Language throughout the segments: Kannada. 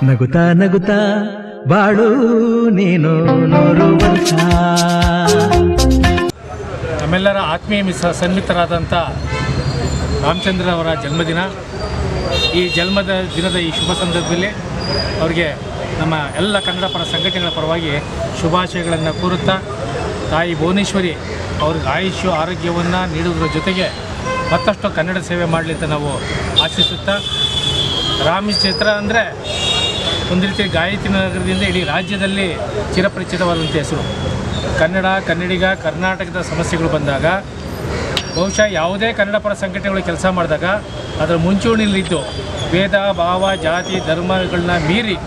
ನಗುತ್ತಾ ನಗುತ್ತಾ ಬಾಳು ನೀನು 100 ವರ್ಷ. ನಮ್ಮೆಲ್ಲರ ಆತ್ಮೀಯ ಸನ್ಮಿತರಾದಂಥ ರಾಮಚಂದ್ರ ಅವರ ಜನ್ಮದಿನ. ಈ ಜನ್ಮದ ದಿನದ ಈ ಶುಭ ಸಂದರ್ಭದಲ್ಲಿ ಅವರಿಗೆ ನಮ್ಮ ಎಲ್ಲ ಕನ್ನಡ ಪರ ಸಂಘಟನೆಗಳ ಪರವಾಗಿ ಶುಭಾಶಯಗಳನ್ನು ಕೋರುತ್ತಾ, ತಾಯಿ ಭುವನೇಶ್ವರಿ ಅವ್ರಿಗೆ ಆಯುಷ್ಯ ಆರೋಗ್ಯವನ್ನು ನೀಡುವುದರ ಜೊತೆಗೆ ಮತ್ತಷ್ಟು ಕನ್ನಡ ಸೇವೆ ಮಾಡಲಿ ಅಂತ ನಾವು ಆಶಿಸುತ್ತಾ, ರಾಮಚಂದ್ರ ಅಂದರೆ ಒಂದು ರೀತಿ ಗಾಯತ್ರಿ ನಗರದಿಂದ ಇಡೀ ರಾಜ್ಯದಲ್ಲಿ ಚಿರಪರಿಚಿತವಾದಂಥ ಹೆಸರು. ಕನ್ನಡಿಗ ಕರ್ನಾಟಕದ ಸಮಸ್ಯೆಗಳು ಬಂದಾಗ ಬಹುಶಃ ಯಾವುದೇ ಕನ್ನಡ ಪರ ಸಂಘಟನೆಗಳು ಕೆಲಸ ಮಾಡಿದಾಗ ಅದರ ಮುಂಚೂಣಿಯಲ್ಲಿದ್ದು ಭೇದ ಭಾವ ಜಾತಿ ಧರ್ಮಗಳನ್ನ ಮೀರಿ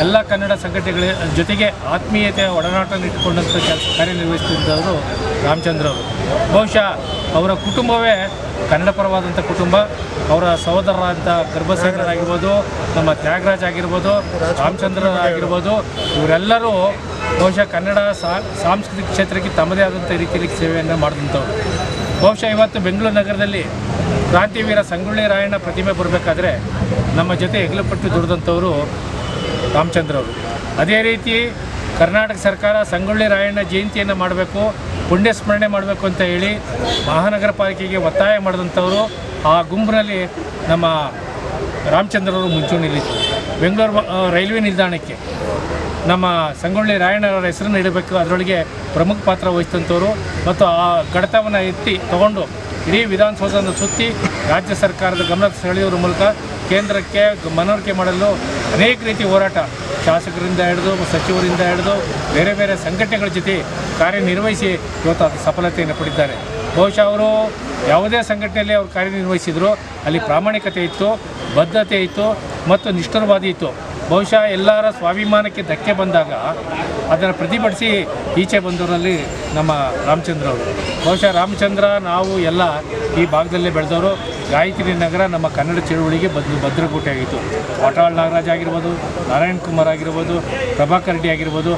ಎಲ್ಲ ಕನ್ನಡ ಸಂಘಟನೆಗಳ ಜೊತೆಗೆ ಆತ್ಮೀಯತೆಯ ಒಡನಾಟ ಇಟ್ಟುಕೊಂಡಂಥ ಕಾರ್ಯನಿರ್ವಹಿಸುತ್ತಿದ್ದವರು ರಾಮಚಂದ್ರ ಅವರು. ಬಹುಶಃ ಅವರ ಕುಟುಂಬವೇ ಕನ್ನಡ ಪರವಾದಂಥ ಕುಟುಂಬ. ಅವರ ಸಹೋದರರಾದಂಥ ಗರ್ಭಸಾಗರರಾಗಿರ್ಬೋದು, ನಮ್ಮ ತ್ಯಾಗರಾಜ್ ಆಗಿರ್ಬೋದು, ರಾಮಚಂದ್ರ ಆಗಿರ್ಬೋದು, ಇವರೆಲ್ಲರೂ ಬಹುಶಃ ಕನ್ನಡ ಸಾಂಸ್ಕೃತಿಕ ಕ್ಷೇತ್ರಕ್ಕೆ ತಮ್ಮದೇ ಆದಂಥ ರೀತಿಯಲ್ಲಿ ಸೇವೆಯನ್ನು ಮಾಡಿದಂಥವ್ರು. ಬಹುಶಃ ಇವತ್ತು ಬೆಂಗಳೂರು ನಗರದಲ್ಲಿ ಕ್ರಾಂತಿವೀರ ಸಂಗೊಳ್ಳಿ ರಾಯಣ್ಣ ಪ್ರತಿಮೆ ಬರಬೇಕಾದ್ರೆ ನಮ್ಮ ಜೊತೆ ಹೆಗಲುಪಟ್ಟು ದುಡಿದಂಥವರು ರಾಮಚಂದ್ರ ಅವರು. ಅದೇ ರೀತಿ ಕರ್ನಾಟಕ ಸರ್ಕಾರ ಸಂಗೊಳ್ಳಿ ರಾಯಣ್ಣ ಜಯಂತಿಯನ್ನು ಮಾಡಬೇಕು, ಪುಣ್ಯ ಸ್ಮರಣೆ ಮಾಡಬೇಕು ಅಂತ ಹೇಳಿ ಮಹಾನಗರ ಪಾಲಿಕೆಗೆ ಒತ್ತಾಯ ಮಾಡಿದಂಥವರು. ಆ ಗುಂಪಿನಲ್ಲಿ ನಮ್ಮ ರಾಮಚಂದ್ರವರು ಮುಂಚೂಣಿಯಲ್ಲಿದ್ದರು. ಬೆಂಗಳೂರು ರೈಲ್ವೆ ನಿಲ್ದಾಣಕ್ಕೆ ನಮ್ಮ ಸಂಗೊಳ್ಳಿ ರಾಯಣ್ಣವರ ಹೆಸರನ್ನು ಇಡಬೇಕು, ಅದರೊಳಗೆ ಪ್ರಮುಖ ಪಾತ್ರ ವಹಿಸಿದಂಥವರು. ಮತ್ತು ಆ ಕಡತವನ್ನು ಎತ್ತಿ ತಗೊಂಡು ಇಡೀ ವಿಧಾನಸೌಧವನ್ನು ಸುತ್ತಿ ರಾಜ್ಯ ಸರ್ಕಾರದ ಗಮನಕ್ಕೆ ಸೆಳೆಯುವ ಮೂಲಕ ಕೇಂದ್ರಕ್ಕೆ ಮನವರಿಕೆ ಮಾಡಲು ಅನೇಕ ರೀತಿ ಹೋರಾಟ, ಶಾಸಕರಿಂದ ಹಿಡಿದು ಸಚಿವರಿಂದ ಹಿಡಿದು ಬೇರೆ ಬೇರೆ ಸಂಘಟನೆಗಳ ಜೊತೆ ಕಾರ್ಯನಿರ್ವಹಿಸಿ ಇವತ್ತು ಅದು ಸಫಲತೆಯನ್ನು ಪಡೆದಿದ್ದಾರೆ. ಬಹುಶಃ ಅವರು ಯಾವುದೇ ಸಂಘಟನೆಯಲ್ಲಿ ಅವರು ಕಾರ್ಯನಿರ್ವಹಿಸಿದ್ರು, ಅಲ್ಲಿ ಪ್ರಾಮಾಣಿಕತೆ ಇತ್ತು, ಬದ್ಧತೆ ಇತ್ತು ಮತ್ತು ನಿಷ್ಠುರವಾದಿ ಇತ್ತು. ಬಹುಶಃ ಎಲ್ಲರ ಸ್ವಾಭಿಮಾನಕ್ಕೆ ಧಕ್ಕೆ ಬಂದಾಗ ಅದನ್ನು ಪ್ರತಿಭಟಿಸಿ ಈಚೆ ಬಂದವರಲ್ಲಿ ನಮ್ಮ ರಾಮಚಂದ್ರ ಅವರು. ಬಹುಶಃ ರಾಮಚಂದ್ರ ನಾವು ಎಲ್ಲ ಈ ಭಾಗದಲ್ಲೇ ಬೆಳೆದವರು. ಗಾಯತ್ರಿ ನಗರ ನಮ್ಮ ಕನ್ನಡ ಚಳುವಳಿಗೆ ಭದ್ರಕೋಟೆ ಆಗಿತ್ತು. ವಾಟಾಳ್ ನಾಗರಾಜ್ ಆಗಿರ್ಬೋದು, ನಾರಾಯಣ್ ಕುಮಾರ್ ಆಗಿರ್ಬೋದು, ಪ್ರಭಾಕರ್ ರೆಡ್ಡಿ ಆಗಿರ್ಬೋದು,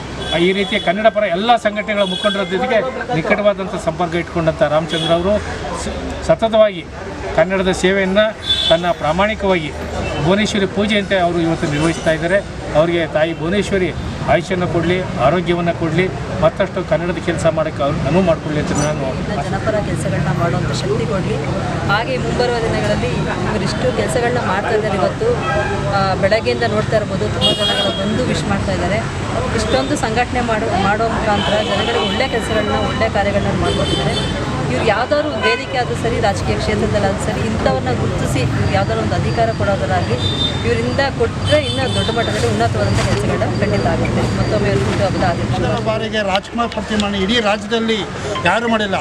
ಈ ರೀತಿಯ ಕನ್ನಡ ಪರ ಎಲ್ಲ ಸಂಘಟನೆಗಳ ಮುಖಂಡರ ಜೊತೆಗೆ ನಿಕಟವಾದಂಥ ಸಂಪರ್ಕ ಇಟ್ಕೊಂಡಂಥ ರಾಮಚಂದ್ರ ಅವರು ಸತತವಾಗಿ ಕನ್ನಡದ ಸೇವೆಯನ್ನು ತನ್ನ ಪ್ರಾಮಾಣಿಕವಾಗಿ ಭುವನೇಶ್ವರಿ ಪೂಜೆಯಂತೆ ಅವರು ಇವತ್ತು ನಿರ್ವಹಿಸ್ತಾ ಇದ್ದಾರೆ. ಅವರಿಗೆ ತಾಯಿ ಭುವನೇಶ್ವರಿ ಆಯುಷ್ಯನ್ನು ಕೊಡಲಿ, ಆರೋಗ್ಯವನ್ನು ಕೊಡಲಿ, ಮತ್ತಷ್ಟು ಕನ್ನಡದ ಕೆಲಸ ಮಾಡೋಕ್ಕೆ ಅವ್ರು ಅನುವು ಮಾಡಿಕೊಳ್ಳಿ ಅಂತ ನಾನು ಜನಪರ ಕೆಲಸಗಳನ್ನ ಮಾಡುವಂಥ ಶಕ್ತಿ ಕೊಡಲಿ. ಹಾಗೆ ಮುಂಬರುವ ದಿನಗಳಲ್ಲಿ ಇವರಿಷ್ಟು ಕೆಲಸಗಳನ್ನ ಮಾಡ್ತಾ ಇದ್ದಾರೆ. ಇವತ್ತು ಬೆಳಗ್ಗೆಯಿಂದ ನೋಡ್ತಾ ಇರ್ಬೋದು, ತುಂಬ ಜನಗಳು ಬಂದು ವಿಶ್ ಮಾಡ್ತಾ ಇದ್ದಾರೆ. ಇಷ್ಟೊಂದು ಸಂಘಟನೆ ಮಾಡೋ ಮುಖಾಂತರ ಜನಗಳಿಗೆ ಒಳ್ಳೆಯ ಕೆಲಸಗಳನ್ನ ಒಳ್ಳೆಯ ಕಾರ್ಯಗಳನ್ನ ಮಾಡ್ಕೊತಿದ್ದಾರೆ. ಇವ್ರು ಯಾವುದಾದ್ರು ವೇದಿಕೆ ಆದರೂ ಸರಿ, ರಾಜಕೀಯ ಕ್ಷೇತ್ರದಲ್ಲಾದರೂ ಸರಿ, ಇಂಥವ್ರನ್ನ ಗುರುತಿಸಿ ಯಾವುದಾದ್ರು ಒಂದು ಅಧಿಕಾರ ಕೊಡೋದರಾಗಲಿ ಇವರಿಂದ ಕೊಟ್ಟರೆ ಇನ್ನೂ ದೊಡ್ಡ ಮಟ್ಟದಲ್ಲಿ ಉನ್ನತವಾದಂಥ ಕೆಲಸಗಳನ್ನ ಖಂಡಿತ ಆಗುತ್ತೆ. ಮತ್ತೊಮ್ಮೆ ಹುಟ್ಟುಹಬ್ಬದ ಆದಿತ್ಯ ಬಾರಿಗೆ ರಾಜ್ಕುಮಾರ್ ಪ್ರತಿಮೆ ಇಡೀ ರಾಜ್ಯದಲ್ಲಿ ಯಾರೂ ಮಾಡಿಲ್ಲ.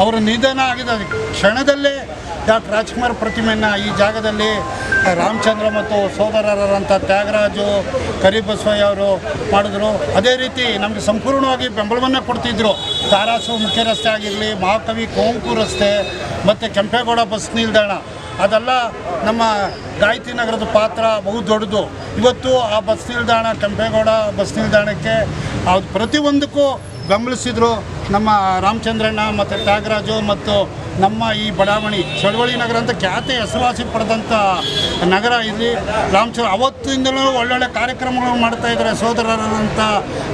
ಅವರ ನಿಧನ ಆಗಿದ ಕ್ಷಣದಲ್ಲೇ ಡಾಕ್ಟರ್ ರಾಜ್ಕುಮಾರ್ ಪ್ರತಿಮೆಯನ್ನು ಈ ಜಾಗದಲ್ಲಿ ರಾಮಚಂದ್ರ ಮತ್ತು ಸೋದರರಂಥ ತ್ಯಾಗರಾಜು, ಕರಿಬಸವಯ್ಯ ಅವರು ಮಾಡಿದ್ರು. ಅದೇ ರೀತಿ ನಮಗೆ ಸಂಪೂರ್ಣವಾಗಿ ಬೆಂಬಲವನ್ನು ಕೊಡ್ತಿದ್ದರು. ತಾರಾಸು ಮುಖ್ಯ ರಸ್ತೆ ಆಗಿರಲಿ, ಮಹಾಕವಿ ಕುವೆಂಪು ರಸ್ತೆ ಮತ್ತು ಕೆಂಪೇಗೌಡ ಬಸ್ ನಿಲ್ದಾಣ, ಅದೆಲ್ಲ ನಮ್ಮ ಗಾಯತ್ರಿ ನಗರದ ಪಾತ್ರ ಬಹು ದೊಡ್ಡದು. ಇವತ್ತು ಆ ಬಸ್ ನಿಲ್ದಾಣ, ಕೆಂಪೇಗೌಡ ಬಸ್ ನಿಲ್ದಾಣಕ್ಕೆ ಅದು ಪ್ರತಿಯೊಂದಕ್ಕೂ ಬೆಂಬಲಿಸಿದರು ನಮ್ಮ ರಾಮಚಂದ್ರಣ್ಣ ಮತ್ತು ತ್ಯಾಗರಾಜು. ಮತ್ತು ನಮ್ಮ ಈ ಬಡಾವಣೆ ಚಳವಳಿ ನಗರ ಅಂತ ಖ್ಯಾತಿ ಹೆಸರುವಾಸಿ ಪಡೆದಂಥ ನಗರ ಇಲ್ಲಿ ರಾಮಚಂದ್ರ ಅವತ್ತಿಂದಲೂ ಒಳ್ಳೊಳ್ಳೆ ಕಾರ್ಯಕ್ರಮಗಳನ್ನು ಮಾಡ್ತಾಯಿದ್ದಾರೆ. ಸೋದರರಂಥ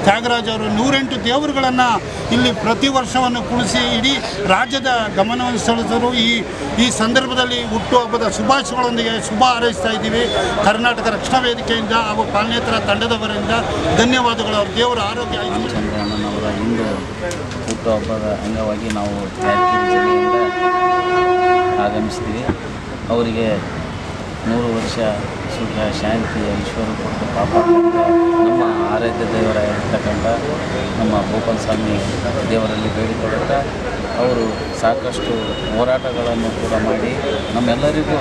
ತ್ಯಾಗರಾಜ್ ಅವರು 108 ದೇವರುಗಳನ್ನು ಇಲ್ಲಿ ಪ್ರತಿ ವರ್ಷವನ್ನು ಕುಣಿಸಿ ಇಡೀ ರಾಜ್ಯದ ಗಮನವನ್ನು ಸೆಳೆದರು. ಈ ಸಂದರ್ಭದಲ್ಲಿ ಹುಟ್ಟುಹಬ್ಬದ ಶುಭಾಶಯಗಳೊಂದಿಗೆ ಶುಭ ಹಾರೈಸ್ತಾ ಇದ್ದೀವಿ. ಕರ್ನಾಟಕ ರಕ್ಷಣಾ ವೇದಿಕೆಯಿಂದ ಹಾಗೂ ಪಾಲ್ನೇತ್ರ ತಂಡದವರಿಂದ ಧನ್ಯವಾದಗಳು. ಅವ್ರ ದೇವರ ಆರೋಗ್ಯ. ರಾಮಚಂದ್ರಣ್ಣನವರ ಇಂದು ಹುಟ್ಟುಹಬ್ಬದ ಅಂಗವಾಗಿ ನಾವು ಯಾದಗಿರಿ ಜಿಲ್ಲೆಯಿಂದ ಆಗಮಿಸ್ತೀವಿ. ಅವರಿಗೆ 100 ವರ್ಷ ಸುಖ ಶಾಂತಿ ಐಶ್ವರ್ಯ ಕೊಟ್ಟು ಕಾಪಾಡಲಿಕ್ಕೆ ನಮ್ಮ ಆರಾಧ್ಯ ದೇವರಾಗಿರ್ತಕ್ಕಂಥ ನಮ್ಮ ಗೋಪಾಲ ಸ್ವಾಮಿ ದೇವರಲ್ಲಿ ಬೇಡಿಕೊಳ್ಳುತ್ತಾ, ಅವರು ಸಾಕಷ್ಟು ಹೋರಾಟಗಳನ್ನು ಕೂಡ ಮಾಡಿ ನಮ್ಮೆಲ್ಲರಿಗೂ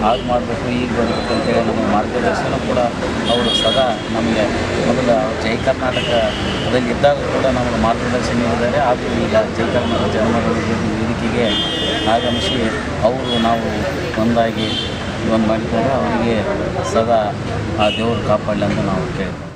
ಹಾಗೆ ಮಾಡಬೇಕು, ಈಗ ಬರಬೇಕು ಅಂತೇಳಿ ನಮ್ಮ ಮಾರ್ಗದರ್ಶನ ಕೂಡ ಅವರು ಸದಾ ನಮಗೆ ಮೊದಲ ಜೈ ಕರ್ನಾಟಕದಲ್ಲಿ ಇದ್ದಾಗ ಕೂಡ ನಮಗೆ ಮಾರ್ಗದರ್ಶನ ನೀಡಿದ್ದಾರೆ. ಹಾಗೂ ಈಗ ಜೈ ಕರ್ನಾಟಕ ಜನಪದ ವೇದಿಕೆಗೆ ಆಗಮಿಸಿ ಅವರು ನಾವು ಒಂದಾಗಿ ಒಂದು ಮಾಡಿದ್ದಾರೆ. ಅವರಿಗೆ ಸದಾ ಆ ದೇವರು ಕಾಪಾಡಲಿ ಅಂತ ನಾವು ಕೇಳ್ತೀವಿ.